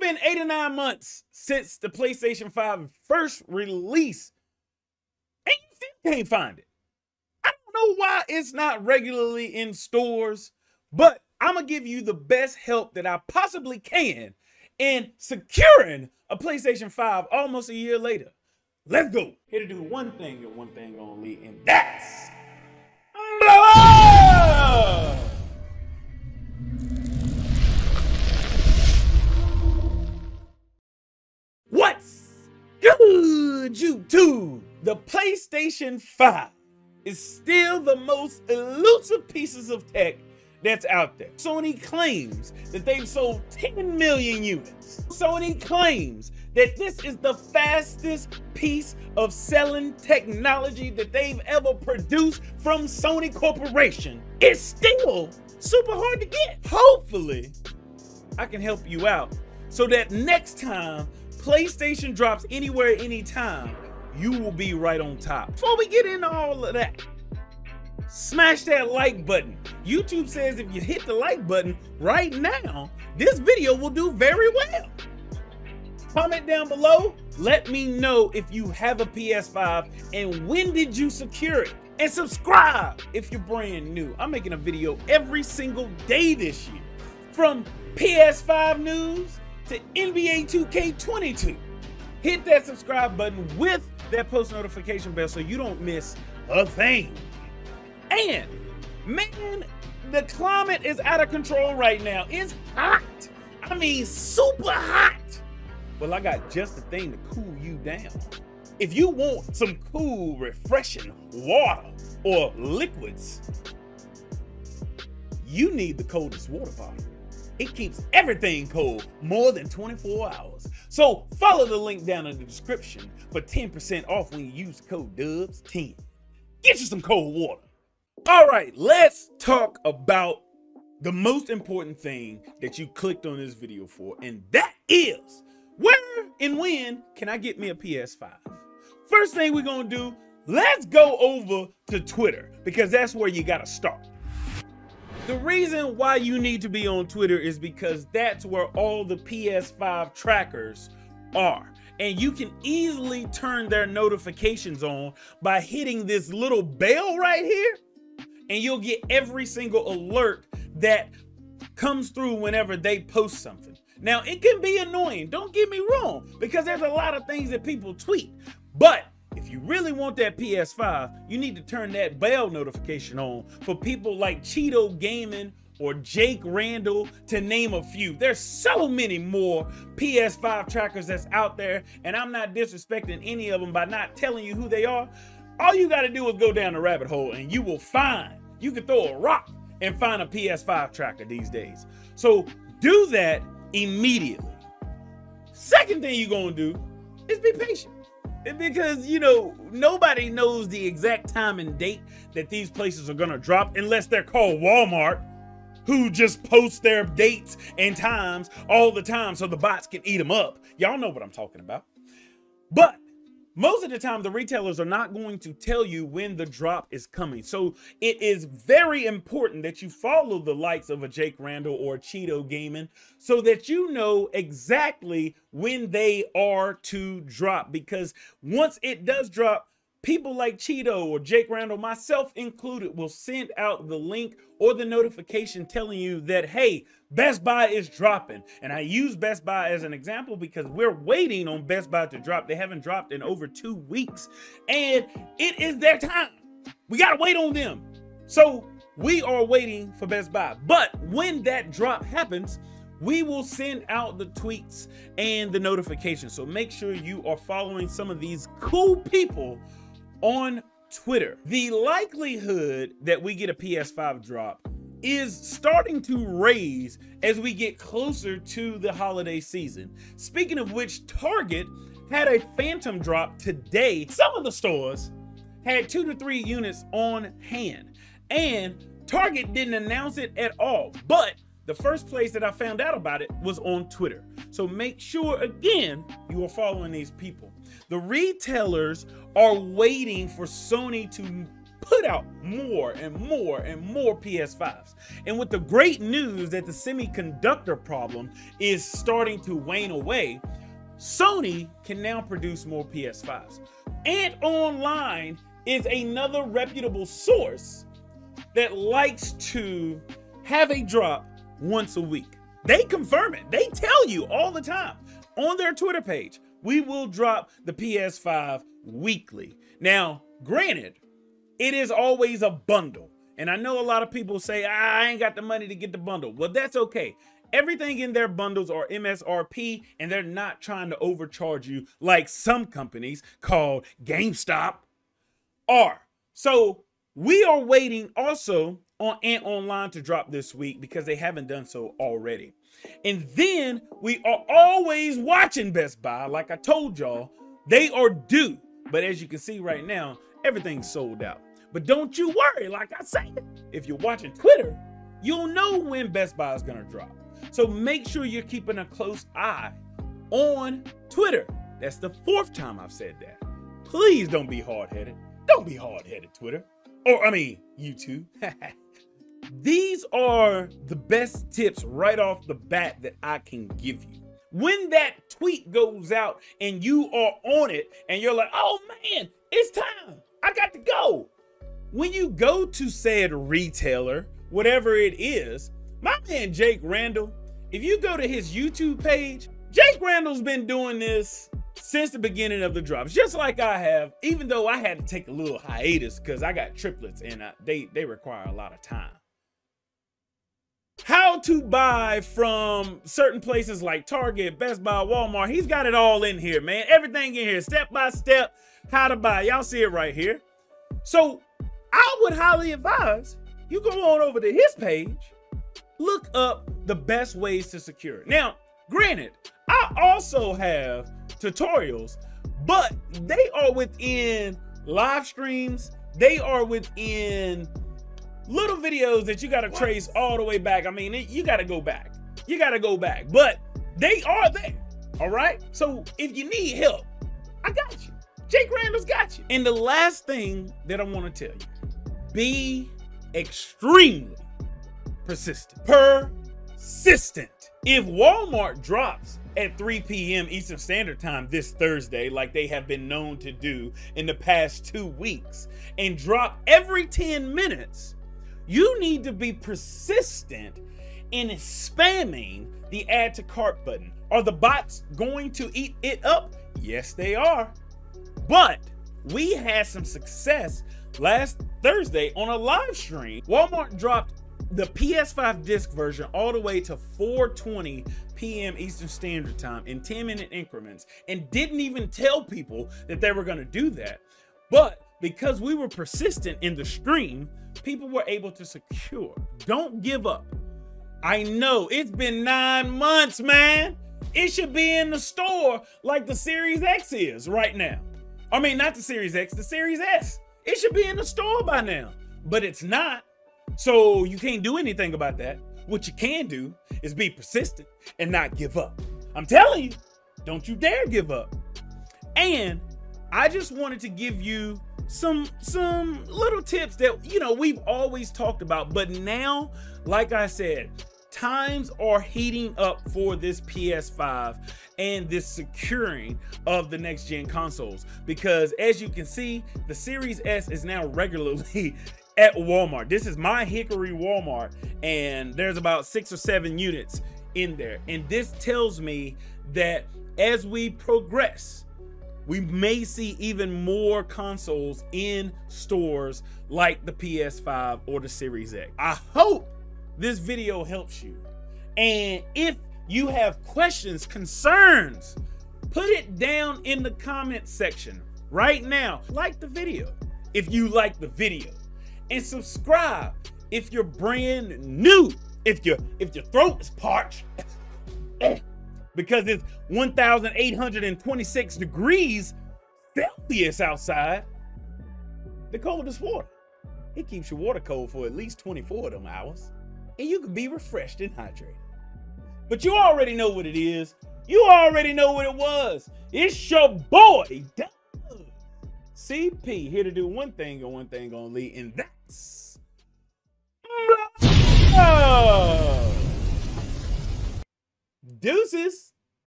been 8 or 9 months since the PlayStation 5 first release, and you still can't find it. I don't know why it's not regularly in stores, but I'm going to give you the best help that I possibly can in securing a PlayStation 5 almost a year later. Let's go. Here to do one thing and one thing only, and that's blow! What's good, YouTube? The PlayStation 5 is still the most elusive pieces of tech that's out there. Sony claims that they've sold 10 million units. Sony claims that this is the fastest piece of selling technology that they've ever produced from Sony Corporation. It's still super hard to get. Hopefully, I can help you out so that next time PlayStation drops anywhere, anytime, you will be right on top. Before we get into all of that, smash that like button. YouTube says if you hit the like button right now, this video will do very well. Comment down below. Let me know if you have a PS5 and when did you secure it. And subscribe if you're brand new. I'm making a video every single day this year. From PS5 news to NBA 2K22. Hit that subscribe button with that post notification bell so you don't miss a thing. And man, the climate is out of control right now. It's hot. I mean, super hot. Well, I got just the thing to cool you down. If you want some cool, refreshing water or liquids, you need the coldest water bottle. It keeps everything cold more than 24 hours. So follow the link down in the description for 10% off when you use code DUBS10. Get you some cold water. All right, let's talk about the most important thing that you clicked on this video for, and that is where and when can I get me a PS5? First thing we're gonna do, let's go over to Twitter because that's where you gotta start. The reason why you need to be on Twitter is because that's where all the PS5 trackers are. And you can easily turn their notifications on by hitting this little bell right here. And you'll get every single alert that comes through whenever they post something. Now, it can be annoying, don't get me wrong, because there's a lot of things that people tweet. But if you really want that PS5, you need to turn that bell notification on for people like Cheeto Gaming or Jake Randall, to name a few. There's so many more PS5 trackers that's out there, and I'm not disrespecting any of them by not telling you who they are. All you gotta do is go down the rabbit hole and you will find, you can throw a rock and find a PS5 tracker these days. So do that immediately. Second thing you're gonna do is be patient. Because, you know, nobody knows the exact time and date that these places are gonna drop unless they're called Walmart, who just post their dates and times all the time so the bots can eat them up. Y'all know what I'm talking about. But most of the time, the retailers are not going to tell you when the drop is coming. So it is very important that you follow the likes of a Jake Randall or a Cheeto Gaming so that you know exactly when they are to drop. Because once it does drop, people like Cheeto or Jake Randall, myself included, will send out the link or the notification telling you that, hey, Best Buy is dropping. And I use Best Buy as an example because we're waiting on Best Buy to drop. They haven't dropped in over 2 weeks. And it is their time. We got to wait on them. So we are waiting for Best Buy. But when that drop happens, we will send out the tweets and the notifications. So make sure you are following some of these cool people on Twitter. The likelihood that we get a PS5 drop is starting to raise as we get closer to the holiday season. Speaking of which, Target had a phantom drop today. Some of the stores had 2 to 3 units on hand, and Target didn't announce it at all. But the first place that I found out about it was on Twitter. So make sure, again, you are following these people. The retailers are waiting for Sony to put out more and more and more PS5s. And with the great news that the semiconductor problem is starting to wane away, Sony can now produce more PS5s. And Online is another reputable source that likes to have a drop once a week. They confirm it. They tell you all the time on their Twitter page, we will drop the PS5 weekly. Now, granted, it is always a bundle. And I know a lot of people say, I ain't got the money to get the bundle. Well, that's okay. Everything in their bundles are MSRP, and they're not trying to overcharge you like some companies called GameStop are. So we are waiting also on Ant Online to drop this week because they haven't done so already. And then we are always watching Best Buy. Like I told y'all, they are due. But as you can see right now, everything's sold out. But don't you worry, like I said, if you're watching Twitter, you'll know when Best Buy is gonna drop. So make sure you're keeping a close eye on Twitter. That's the 4th time I've said that. Please don't be hard-headed. Don't be hard-headed, Twitter. Or, I mean, YouTube. These are the best tips right off the bat that I can give you. When that tweet goes out and you are on it and you're like, oh man, it's time, I got to go. When you go to said retailer, whatever it is, my man Jake Randall, if you go to his YouTube page, Jake Randall's been doing this since the beginning of the drops, just like I have, even though I had to take a little hiatus because I got triplets and they require a lot of time. How to buy from certain places like Target, Best Buy, Walmart. He's got it all in here, man. Everything in here, step by step, how to buy. Y'all see it right here. So I would highly advise you go on over to his page, look up the best ways to secure it. Now, granted, I also have tutorials, but they are within live streams. They are within little videos that you got to trace all the way back. I mean, you got to go back. You got to go back, but they are there. All right. So if you need help, I got you. Jake Randall's got you. And the last thing that I want to tell you, be extremely persistent. Persistent. If Walmart drops at 3 p.m. Eastern Standard Time this Thursday, like they have been known to do in the past 2 weeks, and drop every 10 minutes, you need to be persistent in spamming the add to cart button. Are the bots going to eat it up? Yes, they are. But we had some success last Thursday on a live stream. Walmart dropped the PS5 disc version all the way to 4:20 p.m. Eastern Standard Time in 10-minute increments and didn't even tell people that they were going to do that. But because we were persistent in the stream, people were able to secure. Don't give up. I know it's been 9 months, man. It should be in the store like the Series X is right now. I mean, not the Series X, the Series S. It should be in the store by now, but it's not. So you can't do anything about that. What you can do is be persistent and not give up. I'm telling you, don't you dare give up. And I just wanted to give you some little tips that, you know, we've always talked about, but now, like I said, times are heating up for this PS5 and this securing of the next gen consoles, because as you can see, the Series S is now regularly at Walmart. This is my Hickory Walmart, and there's about 6 or 7 units in there. And this tells me that as we progress, we may see even more consoles in stores like the PS5 or the Series X. I hope this video helps you. And if you have questions, concerns, put it down in the comment section right now. Like the video if you like the video, and subscribe if you're brand new. If your throat is parched because it's 1,826 degrees Celsius outside, the coldest water. It keeps your water cold for at least 24 of them hours, and you can be refreshed and hydrated. But you already know what it is. You already know what it was. It's your boy, Doug. CP here to do one thing and one thing only, and that's deuces.